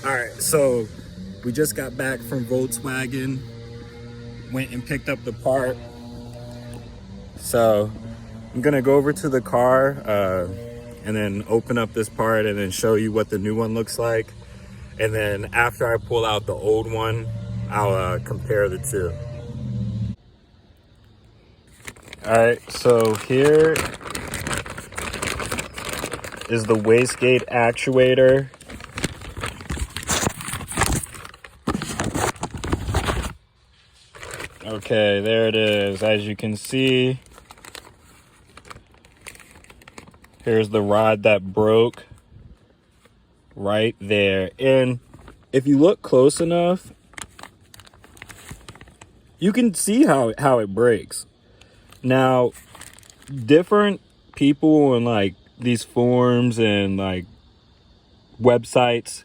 All right, so we just got back from Volkswagen, went and picked up the part. So I'm gonna go over to the car and then open up this part and then show you what the new one looks like. And then after I pull out the old one, I'll compare the two. All right, so here is the Wastegate Actuator. Okay, there it is. As you can see, here's the rod that broke right there. And if you look close enough, you can see how it breaks. Now, different people on like these forums and like websites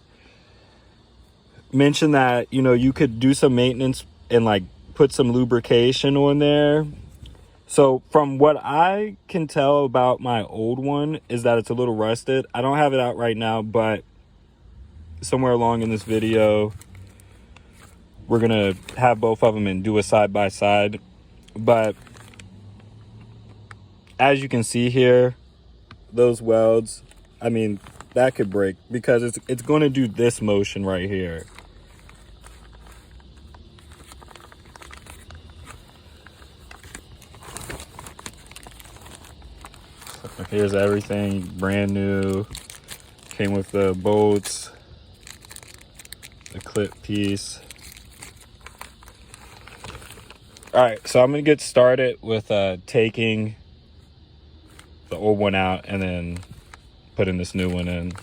mention that, you know, you could do some maintenance and like put some lubrication on there. So from what I can tell about my old one is that it's a little rusted. I don't have it out right now, but somewhere along in this video, we're gonna have both of them and do a side by side. But as you can see here, those welds, I mean, that could break because it's going to do this motion right here. So here's everything brand new. Came with the bolts, the clip piece. All right, so I'm gonna get started with taking the old one out and then putting this new one in.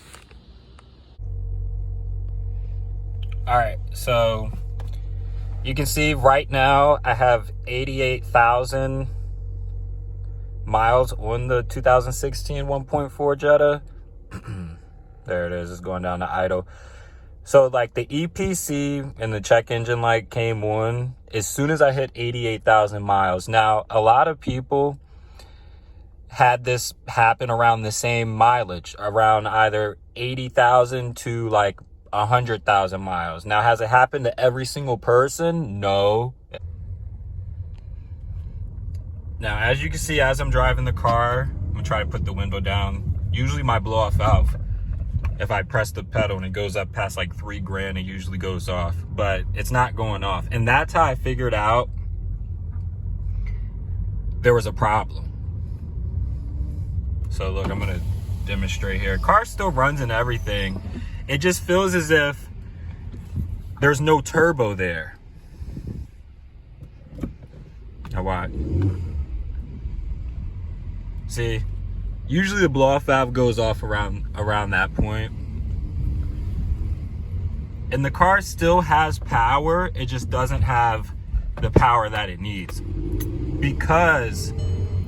All right, so you can see right now I have 88,000 miles on the 2016 1.4 Jetta. There it is, it's going down to idle. So like the EPC and the check engine light came on as soon as I hit 88,000 miles. Now, a lot of people had this happen around the same mileage, around either 80,000 to like 100,000 miles. Now, has it happened to every single person? No. Now, as you can see, as I'm driving the car, I'm gonna try to put the window down. Usually my blow off valve, if I press the pedal and it goes up past like $3,000, it usually goes off, but it's not going off. And that's how I figured out there was a problem. So look, I'm gonna demonstrate here. Car still runs and everything. It just feels as if there's no turbo there. Now watch. See, usually the blow-off valve goes off around that point. And the car still has power, it just doesn't have the power that it needs because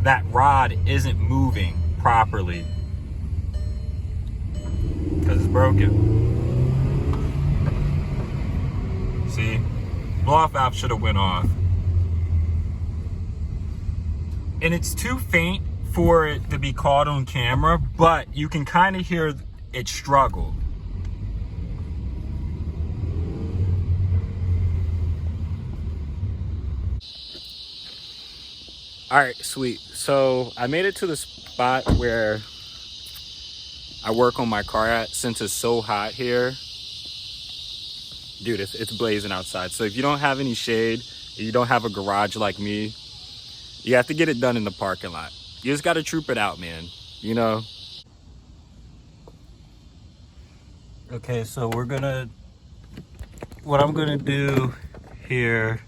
that rod isn't moving properly because it's broken. See, blow-off valve should have went off. And it's too faint for it to be caught on camera, but you can kind of hear it struggle. All right, sweet. So I made it to the spot where I work on my car at. Since it's so hot here, dude, it's blazing outside. So if you don't have any shade, you don't have a garage like me, you have to get it done in the parking lot. You just got to troop it out, man, you know? Okay, so what I'm gonna do here.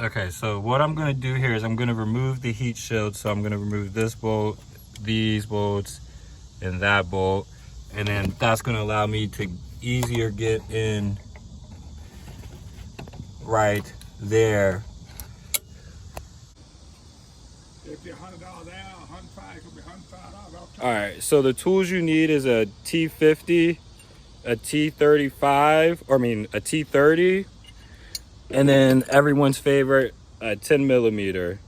Okay, so what I'm gonna do here is I'm gonna remove the heat shield. So I'm gonna remove this bolt, these bolts, and that bolt. And then that's gonna allow me to easier get in right there. If you're $100 down, $105, it'll be $105. All right, so the tools you need is a T50, a T35, or I mean a T30, and then everyone's favorite, a 10 millimeter.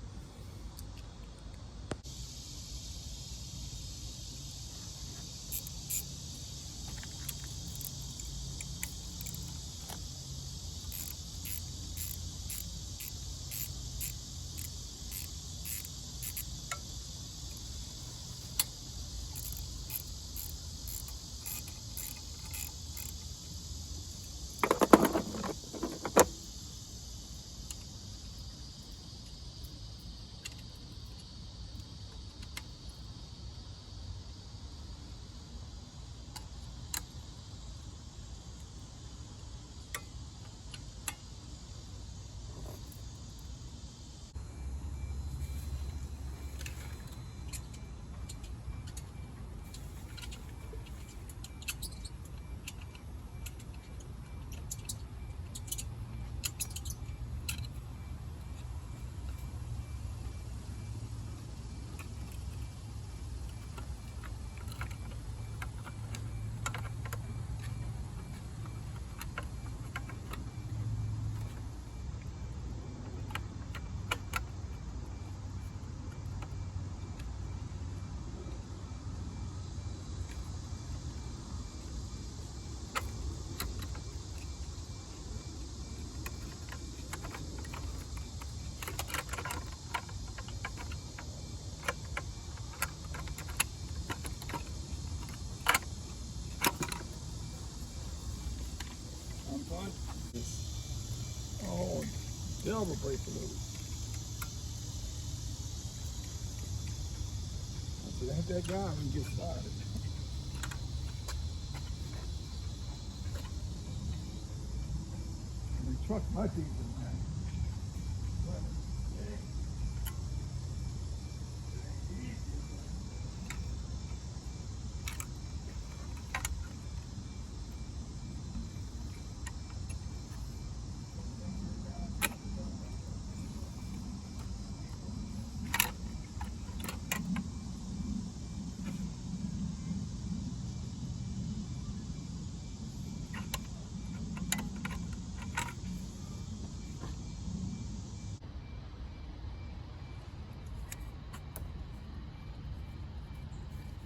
rubber brace loose. I said, ain't that guy when you get started. I mean, truck much easier, man. But, yeah.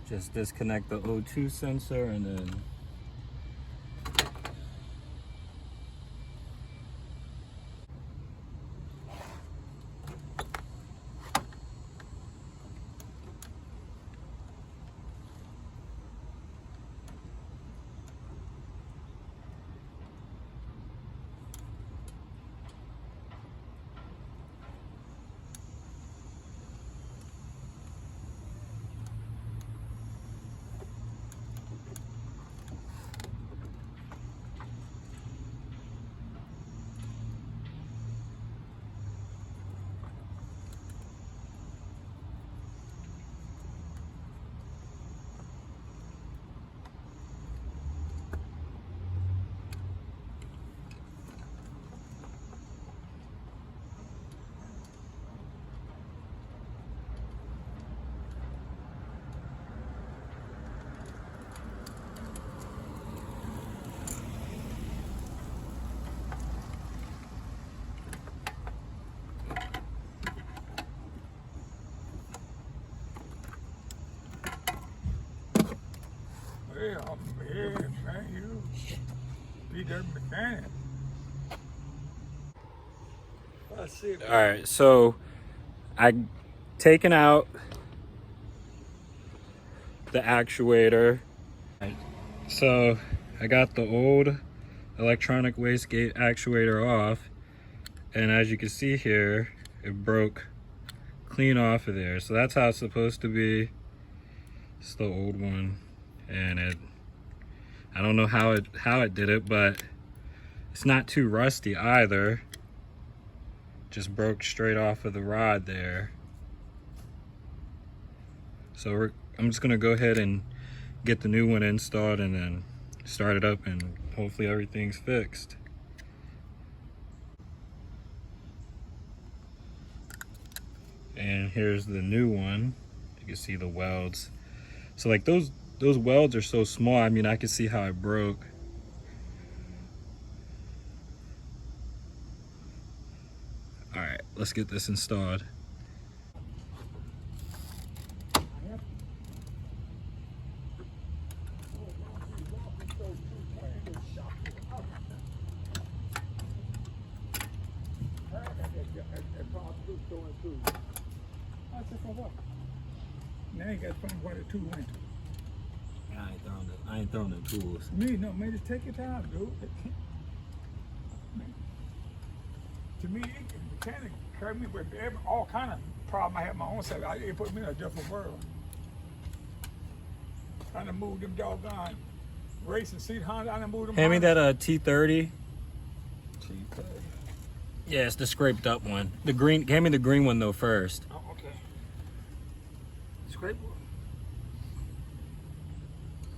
Just disconnect the O2 sensor and then Well, yeah, man, you be that mechanic. That's it. all right, so I taken out the actuator. So I got the old electronic wastegate actuator off, and as you can see here, it broke clean off of there. So that's how it's supposed to be. It's the old one, and I don't know how it did it, but it's not too rusty either. Just broke straight off of the rod there. So I'm just gonna go ahead and get the new one installed and then start it up, and hopefully everything's fixed. And here's the new one. You can see the welds. So like those welds are so small, I mean, I can see how it broke. All right, let's get this installed. Now you got to find where the two went to. I ain't throwing the tools. No, man, just take your time, dude. To me, mechanic carried me with all kind of problem I had my own self. It put me in a different world. Trying to move them doggone racing seat Honda, I done moved them. Hand me Honda. that T30. T30. Yeah, it's the scraped up one. The green, hand me the green one though first. Oh, okay. Scrape one.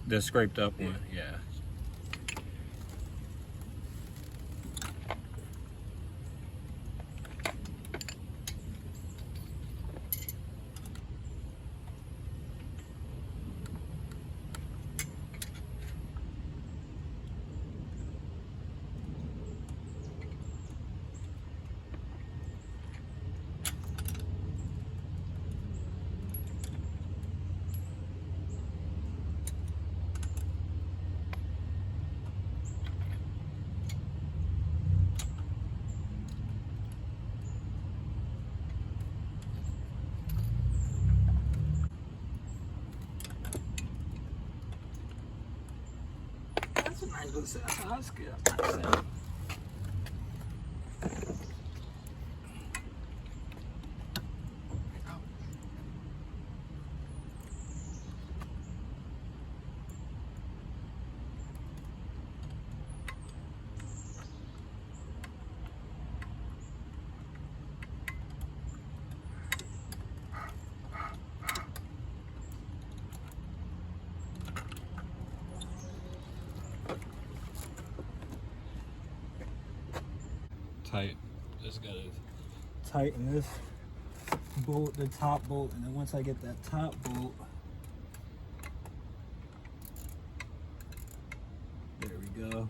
The scraped up one, yeah. That's a nice little set. That's a husky. tight. Just gotta tighten this bolt, the top bolt, and then once I get that top bolt, there we go.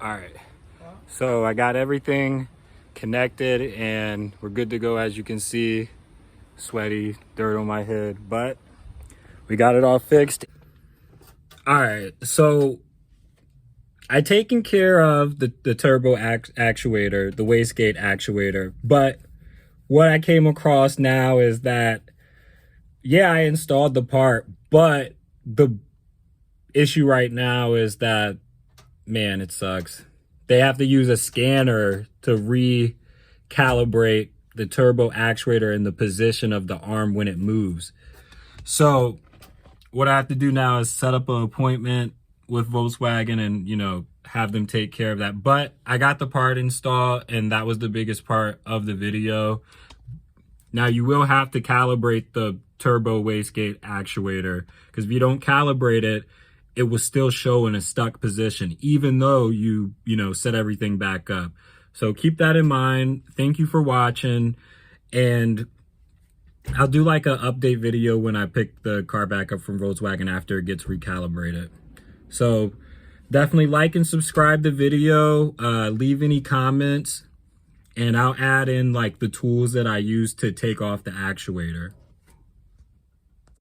All right. So I got everything connected and we're good to go. As you can see, sweaty, dirt on my head, but we got it all fixed. All right. So I taken care of the turbo actuator, the wastegate actuator, but what I came across now is that, yeah, I installed the part, but the issue right now is that, man, it sucks. They have to use a scanner to recalibrate the turbo actuator in the position of the arm when it moves. So what I have to do now is set up an appointment with Volkswagen and, you know, have them take care of that. But I got the part installed, and that was the biggest part of the video. Now you will have to calibrate the turbo wastegate actuator, because if you don't calibrate it, it will still show in a stuck position, even though you set everything back up. So keep that in mind. Thank you for watching. And I'll do like an update video when I pick the car back up from Volkswagen after it gets recalibrated. So definitely like and subscribe the video, leave any comments, and I'll add in like the tools that I use to take off the actuator.